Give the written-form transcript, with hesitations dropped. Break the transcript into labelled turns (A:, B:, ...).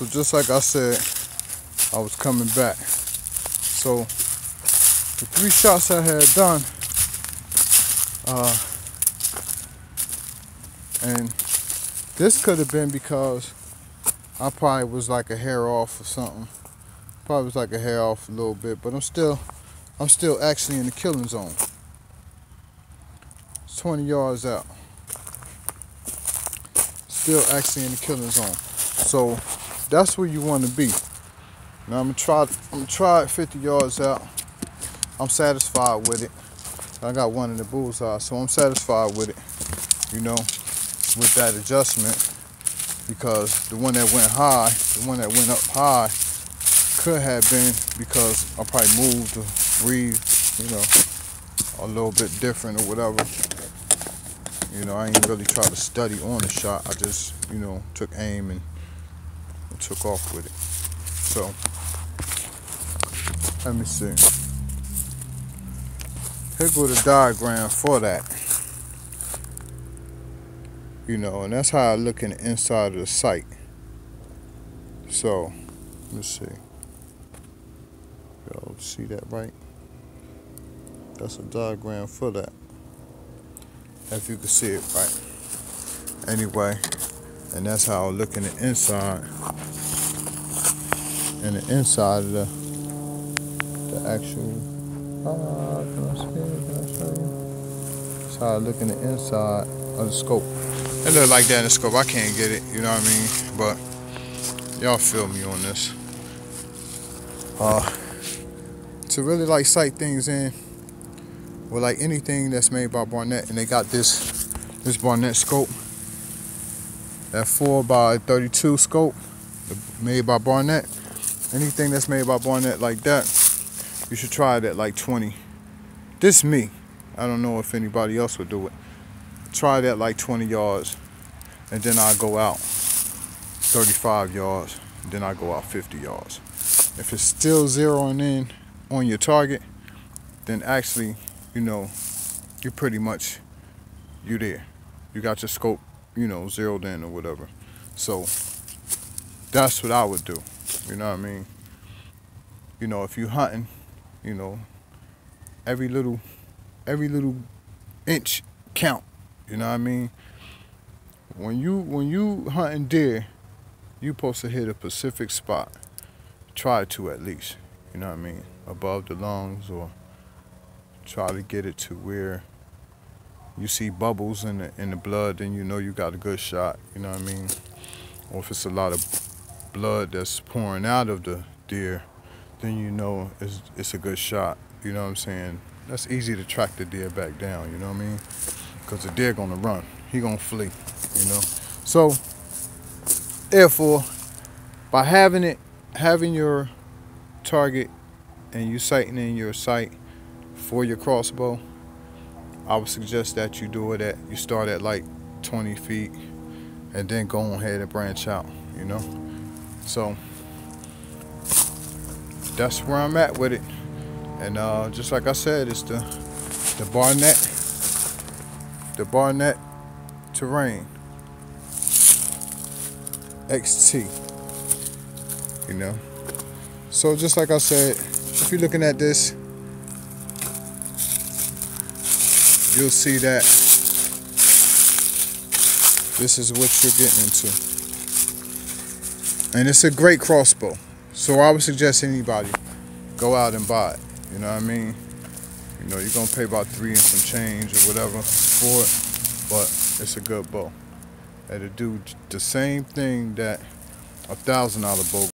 A: So just like I said, I was coming back. So the 3 shots I had done, and this could have been because I probably was like a hair off or something. Probably was like a hair off a little bit, but I'm still actually in the killing zone. It's 20 yards out. Still actually in the killing zone. So that's where you want to be. Now I'm gonna try it 50 yards out. I'm satisfied with it. I got one in the bullseye, so I'm satisfied with it, you know, with that adjustment, because the one that went high, the one that went up high could have been because I probably moved or breathed, you know, a little bit different or whatever. You know, I ain't really try to study on the shot. I just, you know, took aim and took off with it. So, let me see. Here go the diagram for that. You know, and that's how I look in the inside of the sight. So, let's see. Y'all see that right? That's a diagram for that. If you can see it right. Anyway, and that's how I look in the inside. In the inside of the actual. Can I see it? Can I show you? That's how I look in the inside of the scope. It look like that in the scope. I can't get it, you know what I mean? But y'all feel me on this. To really like sight things in, or like anything that's made by Barnett, and they got this Barnett scope, that 4x32 scope made by Barnett. Anything that's made by Barnett like that, you should try it at like 20. This me. I don't know if anybody else would do it. Try it at like 20 yards, and then I go out 35 yards, then I go out 50 yards. If it's still zeroing in on your target, then actually, you know, you're pretty much, you there. You got your scope, you know, zeroed in or whatever. So that's what I would do. You know what I mean? You know, if you hunting, you know, every little inch count. You know what I mean? When you hunting deer, you supposed to hit a specific spot. Try to at least. You know what I mean? Above the lungs, or try to get it to where you see bubbles in the blood, then you know you got a good shot. You know what I mean? Or if it's a lot of blood that's pouring out of the deer, then you know it's a good shot. You know what I'm saying? That's easy to track the deer back down. You know what I mean? Because the deer gonna run. He gonna flee. You know? So therefore, by having your target and you sighting in your sight for your crossbow, I would suggest that you start at like 20 feet and then go ahead and branch out, you know? So that's where I'm at with it. And just like I said, it's the Barnett Terrain XT, you know? So just like I said, if you're looking at this, you'll see that this is what you're getting into. And it's a great crossbow. So I would suggest anybody go out and buy it. You know what I mean? You know, you're gonna pay about $3 and some change or whatever for it, but it's a good bow. It'll do the same thing that $1,000 bow